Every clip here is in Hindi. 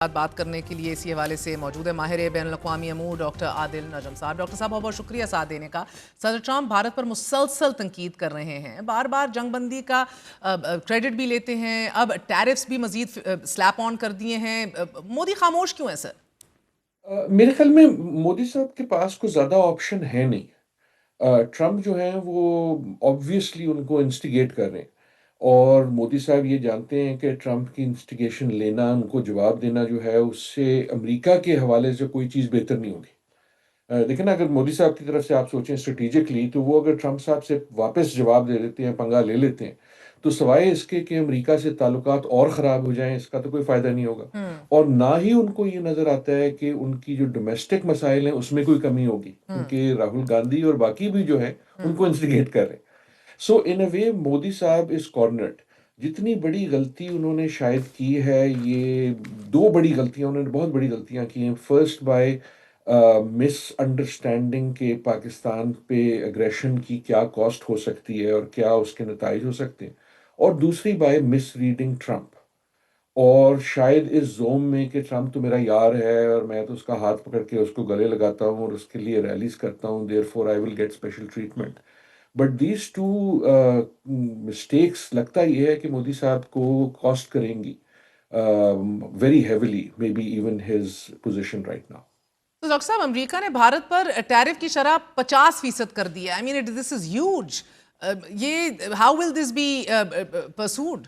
बात करने के लिए इसी हवाले से मौजूद है माहिर बैनुल-अक़वामी अमूर डॉक्टर आदिल नजम साहब। डॉक्टर साहब बहुत बहुत शुक्रिया साथ देने का। सदर ट्रंप भारत पर मुसलसल तनकीद कर रहे हैं, बार बार जंगबंदी का क्रेडिट भी लेते हैं, अब टैरिफ्स भी मजीद स्लैप ऑन कर दिए हैं। मोदी खामोश क्यों है सर? मेरे ख्याल में मोदी साहब के पास कुछ ज़्यादा ऑप्शन है नहीं। ट्रम्प जो हैं वो ऑब्वियसली उनको इंस्टिगेट कर रहे हैं और मोदी साहब ये जानते हैं कि ट्रम्प की इंस्टिगेशन लेना, उनको जवाब देना जो है उससे अमेरिका के हवाले से कोई चीज़ बेहतर नहीं होगी। देखिए ना, अगर मोदी साहब की तरफ से आप सोचें स्ट्रैटेजिकली तो वो अगर ट्रम्प साहब से वापस जवाब दे देते हैं, पंगा ले लेते हैं, तो सिवाय इसके कि अमेरिका से ताल्लुकात और ख़राब हो जाएँ, इसका तो कोई फ़ायदा नहीं होगा। हम्म। और ना ही उनको ये नज़र आता है कि उनकी जो डोमेस्टिक मसाइल हैं, उसमें कोई कमी होगी, हम्म। क्योंकि राहुल गांधी और बाकी भी जो हैं, हम्म। उनको इंस्टिगेट कर रहे हैं। सो इन अ वे मोदी साहब इज़ कॉर्नर्ड। जितनी बड़ी गलती उन्होंने शायद की है, ये 2 बड़ी गलतियाँ उन्होंने बहुत बड़ी गलतियाँ की हैं। फर्स्ट बाय मिसअंडरस्टैंडिंग के पाकिस्तान पे अग्रेशन की क्या कॉस्ट हो सकती है और क्या उसके नताइज हो सकते हैं। और दूसरी बाय मिसरीडिंग ट्रम्प। और शायद इस ज़ोन में कि ट्रम्प तो मेरा यार है और मैं तो उसका हाथ पकड़ के उसको गले लगाता हूँ और उसके लिए रैलीज़ करता हूँ, therefore I will get special treatment. But these 2 mistakes लगता ये है कि मोदी साहब को कॉस्ट करेंगी very heavily, may be even his position right now. तो डॉक्टर साहब, अमेरिका ने भारत पर टैरिफ की शरह 50% कर दिया। I mean this is huge. ये how will this be pursued?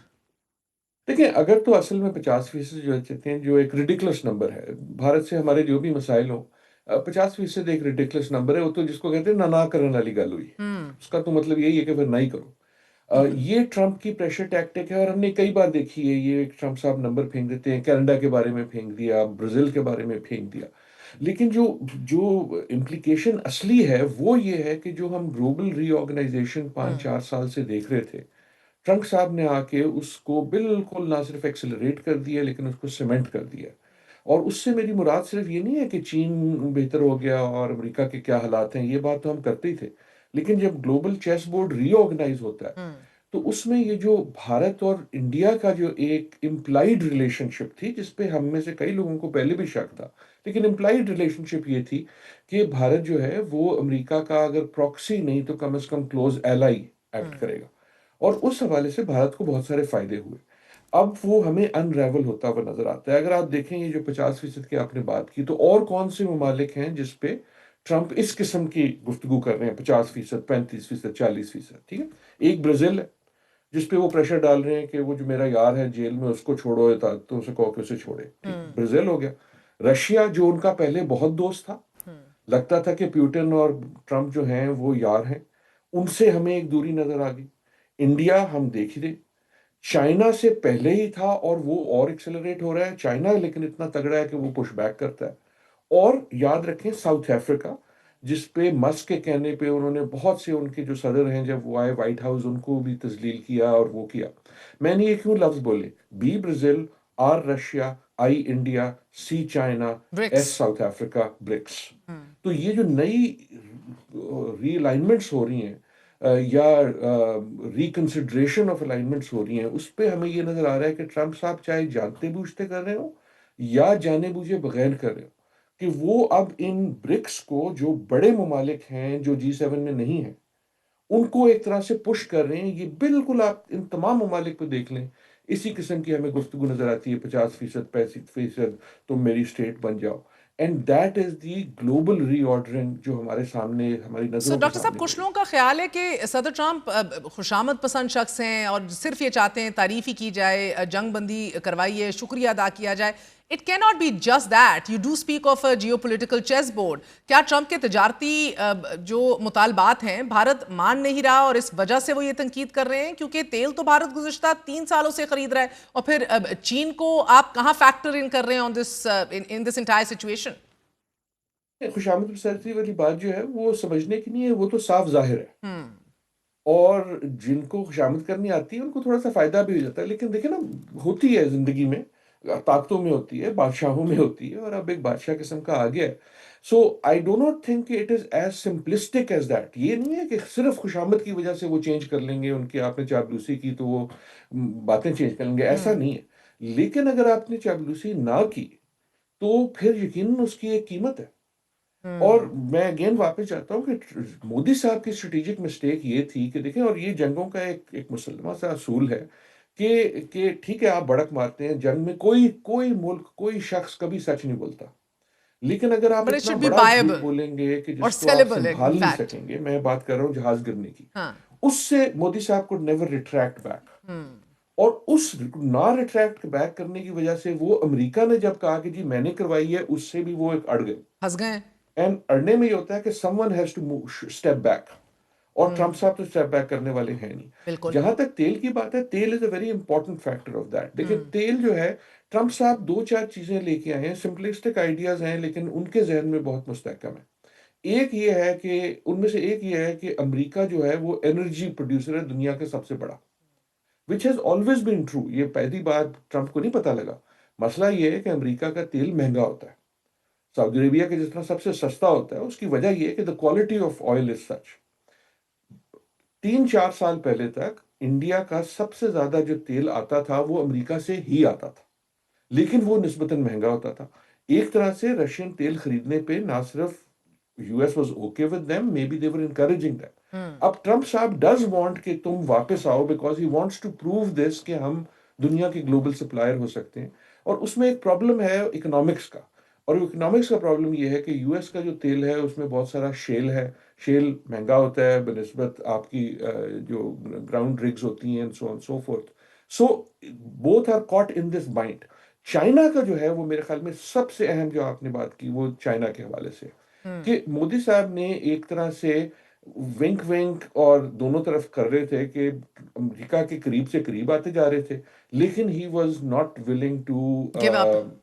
देखिए, अगर तो असल में 50% जो कहते हैं, जो एक रिडिकुलस नंबर है, भारत से हमारे जो भी मसाइल हों, 50% एक रिडिकुलस नंबर है, वो तो जिसको कहते हैं ना करने वाली गल हुई। हम्म। उसका तो मतलब यही है कि फिर ना ही करो। ये ट्रम्प की प्रेशर टैक्टिक है और हमने कई बार देखी है, ये ट्रम्प साहब नंबर फेंक देते हैं, कनाडा के बारे में फेंक दिया, ब्राज़ील के बारे में फेंक दिया। लेकिन जो जो इम्प्लीकेशन असली है, वो ये है कि जो हम ग्लोबल रीऑर्गनाइज़ेशन हम्म। 5-4 साल से देख रहे थे, ट्रंप साहब ने आके उसको बिल्कुल ना सिर्फ एक्सेलरेट कर दिया लेकिन उसको सीमेंट कर दिया। और उससे मेरी मुराद सिर्फ ये नहीं है कि चीन बेहतर हो गया और अमेरिका के क्या हालात हैं, ये बात तो हम करते ही थे। लेकिन जब ग्लोबल चेस बोर्ड रीऑर्गेनाइज होता है, हम्म। तो उसमें ये जो भारत और इंडिया का जो एक इम्प्लाइड रिलेशनशिप थी, जिसपे हम में से कई लोगों को पहले भी शक था, लेकिन इम्प्लाइड रिलेशनशिप ये थी कि भारत जो है वो अमेरिका का अगर प्रॉक्सी नहीं तो कम से कम क्लोज एलाई एक्ट हम्म। करेगा। और उस हवाले से भारत को बहुत सारे फायदे हुए। अब वो हमें अनरेवल होता हुआ नजर आता है। अगर आप देखें ये जो 50% की आपने बात की, तो और कौन से ममालिक हैं जिस पे ट्रंप इस किस्म की गुफ्तगू कर रहे हैं, 50%, 35%, 40%, ठीक है। एक ब्राजील है जिस पे वो प्रेशर डाल रहे हैं कि वो जो मेरा यार है जेल में उसको छोड़ो, या तो उसे कहो कि उसे छोड़े, ठीक, हम्म। ब्राजील हो गया। रशिया जो उनका पहले बहुत दोस्त था, हम्म। लगता था कि प्यूटन और ट्रंप जो हैं वो यार हैं, उनसे हमें एक दूरी नजर आ गई। इंडिया हम देख ही रहे, चाइना से पहले ही था और वो और एक्सेलरेट हो रहा है। चाइना लेकिन इतना तगड़ा है कि वो पुश बैक करता है। और याद रखें साउथ अफ्रीका, जिस पे मस्क के कहने पे उन्होंने बहुत से उनके जो सदर हैं जब वो आए व्हाइट हाउस, उनको भी तजलील किया और वो किया। मैंने ये क्यों लफ्ज बोले, B Brazil, R Russia, I India, C China, BRICS. S South Africa, BRICS. Hmm. तो ये जो नई रीअलाइनमेंट्स हो रही हैं, या रिकंसिडरेशन ऑफ अलाइनमेंट्स हो रही हैं, उस पे हमें ये नजर आ रहा है कि ट्रंप साहब चाहे जानते बूझते कर रहे हो या जाने बूझे बगैर कर रहे हो, कि वो अब इन ब्रिक्स को, जो बड़े ममालिक हैं जो G7 में नहीं है, उनको एक तरह से पुश कर रहे हैं। ये बिल्कुल आप इन तमाम ममालिक को देख लें, इसी किस्म की हमें गुफ्तगू नजर आती है, 50%, 35%, तुम मेरी स्टेट बन जाओ। And that is the global reordering जो हमारे सामने, हमारी सो नजरों के डॉक्टर साहब, सामने हो कुछ रही लोगों का ख्याल है कि सदर ट्रंप खुशामद पसंद शख्स हैं और सिर्फ ये चाहते हैं तारीफ ही की जाए, जंग बंदी करवाइए, शुक्रिया अदा किया जाए। It can not be just that. You do speak of a geopolitical chessboard. क्या ट्रंप के तजारती जो मुतालबात हैं भारत मान नहीं रहा और इस वजह से वो ये तनकीद कर रहे हैं? क्योंकि तेल तो भारत गुज़श्ता 3 सालों से खरीद रहा है, और फिर चीन को आप कहाँ फैक्टर इन कर रहे हैं on this in this entire situation? है। खुशामद पसंदगी वाली बात जो है वो समझने की नहीं है, वो तो साफ जाहिर है। हम्म। और जिनको खुशामद करनी आती है उनको थोड़ा सा फायदा भी हो जाता है। लेकिन देखिए ना, होती है जिंदगी में, ताकतों में होती है, बादशाहों में होती है, और अब एक बादशाह किस्म का आ गया है। So I do not think it is as simplistic as that. ये नहीं है कि सिर्फ खुशामद की वजह से वो चेंज कर लेंगे, उनकी आपने चापलूसी की तो वो बातें चेंज कर लेंगे, ऐसा हम्म। नहीं है। लेकिन अगर आपने चापलूसी ना की तो फिर यकीनन उसकी एक कीमत है। और मैं अगेन वापस जाता हूँ कि मोदी साहब की स्ट्रेटेजिक मिस्टेक ये थी कि देखें, और ये जंगों का एक मुसलमान सा असूल है कि ठीक है, आप भड़क मारते हैं जंग में, कोई कोई मुल्क, कोई शख्स कभी सच नहीं बोलता। लेकिन अगर आप बट इट इतना शुड बी बड़ा झूठ बायबल बोलेंगे कि और जिसको आप सेलेबल इन संभाल नहीं फैक्ट। सकेंगे, मैं बात कर रहा हूँ जहाज गिरने की, हाँ। उससे मोदी साहब को नेवर रिट्रैक्ट बैक। और उस ना रिट्रैक्ट बैक करने की वजह से वो अमेरिका ने जब कहा कि जी मैंने करवाई है, उससे भी वो एक अड़ गए। फंस गए। एंड अड़ने में ये होता है कि someone has to step back, और ट्रंप साहब तो स्टेप बैक करने वाले हैं नहीं। बिल्कुल। जहां तक तेल की बात है, तेल is a very important factor of that. देखिए, तेल जो है, ट्रंप साहब दो चार चीजें लेके आए हैं, सिंपलिस्टिक आइडियाज हैं, लेकिन उनके जहन में बहुत मुस्तहकम है। एक ये है कि उनमें से एक ये है कि अमेरिका जो है वो एनर्जी प्रोड्यूसर है दुनिया का सबसे बड़ा, which has always been true. ये पहली बार ट्रंप को नहीं पता लगा। मसला ये है कि अमेरिका का तेल महंगा होता है, सऊदी अरेबिया के जितना सबसे सस्ता होता है। उसकी वजह यह है कि the quality of oil is such. 3-4 साल पहले तक इंडिया का सबसे ज्यादा जो तेल आता था वो अमेरिका से ही आता था, लेकिन वो निस्बतन महंगा होता था। एक तरह से रशियन तेल खरीदने पे ना सिर्फ US was okay with them, maybe they were encouraging them. अब ट्रंप साहब डज वांट कि तुम वापस आओ, because he wants to prove this कि हम दुनिया के ग्लोबल सप्लायर हो सकते हैं। और उसमें एक प्रॉब्लम है इकोनॉमिक्स का, और इकोनॉमिक्स का प्रॉब्लम ये है कि यूएस का जो तेल है उसमें बहुत सारा शेल है। शेल महंगा होता है बनिस्बत आपकी जो ग्राउंड रिग्स होती हैं, so on so forth. So both are caught in this bind. China का जो है वो मेरे ख्याल में सबसे अहम, जो आपने बात की वो चाइना के हवाले से, कि मोदी साहब ने एक तरह से विंक विंक और दोनों तरफ कर रहे थे कि अमेरिका के करीब से करीब आते जा रहे थे, लेकिन he was not willing to give up.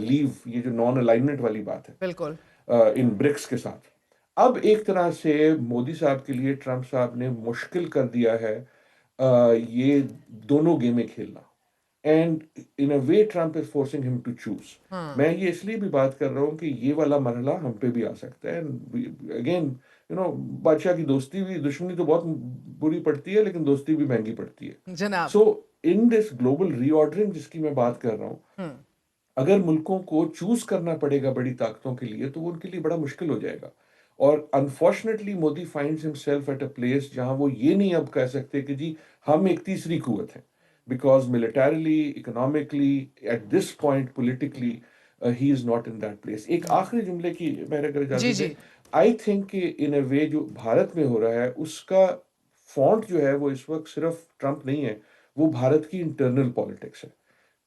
Leave, ये जो नॉन अलाइनमेंट वाली बात बिल्कुल। है इन ब्रिक्स के साथ। अब एक तरह से मोदी साहब के लिए ट्रंप साहब ने मुश्किल कर दिया है ये दोनों गेमें खेलना। And in a way Trump is forcing him to choose. मैं ये इसलिए भी बात कर रहा हूँ कि ये वाला मरहला हम पे भी आ सकता है। अगेन, बादशाह की दोस्ती भी, दुश्मनी तो बहुत बुरी पड़ती है, लेकिन दोस्ती भी महंगी पड़ती है। जनाब। सो इन दिस ग्लोबल रीऑर्डरिंग जिसकी मैं बात कर रहा हूँ, अगर मुल्कों को चूज करना पड़ेगा बड़ी ताकतों के लिए, तो वो उनके लिए बड़ा मुश्किल हो जाएगा। और unfortunately Modi finds himself at a place जहां वो ये नहीं अब कह सकते कि जी हम एक तीसरी कुवत है, because militarily, economically, eight this point politically, he is not in that place. एक आखिरी जुमले की मेरे अगर जी इजाजत जी। है, आई थिंक कि इन अ वे जो भारत में हो रहा है उसका फॉन्ट जो है वो इस वक्त सिर्फ ट्रंप नहीं है, वो भारत की इंटरनल पॉलिटिक्स है।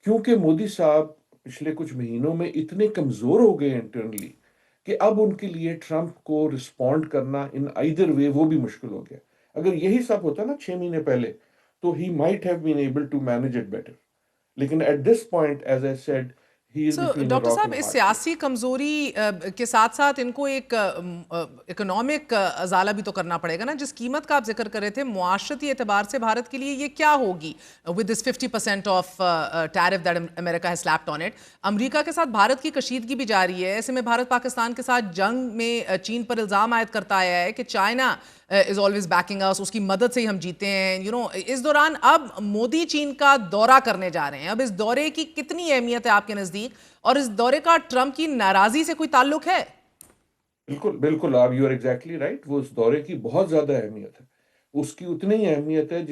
क्योंकि मोदी साहब पिछले कुछ महीनों में इतने कमजोर हो गए इंटरनली कि अब उनके लिए ट्रंप को रिस्पॉन्ड करना इन आइदर वे वो भी मुश्किल हो गया। अगर यही सब होता ना 6 महीने पहले, तो he might have been able to manage it better. लेकिन at this point, as I said, he is so between a doctor rock साहब, एंड इस हार्ड सियासी प्लेस। कमजोरी के साथ साथ इनको एक इकोनॉमिक अजाला भी तो करना पड़ेगा ना, जिस कीमत का आप जिक्र कर रहे थे मुआशरती एतबार से भारत के लिए ये क्या होगी with this 50% of tariff that America has slapped on it. America के साथ भारत की कशीदगी भी जारी है। ऐसे में भारत पाकिस्तान के साथ जंग में चीन पर इल्जाम आयद करता आया है कि चाइना इज ऑलवेज बैकिंग अस, उसकी मदद से ही हम जीते हैं। इस दौरान अब मोदी चीन का दौरा करने जा रहे हैं। अब इस दौरे की कितनी अहमियत है आपके नजदीक, और इस दौरे का ट्रंप की नाराजगी से कोई ताल्लुक है? बिल्कुल बिल्कुल, आप यू आर एग्जैक्टली राइट। वो उस दौरे की बहुत ज्यादा अहमियत है, उसकी उतनी ही अहमियत है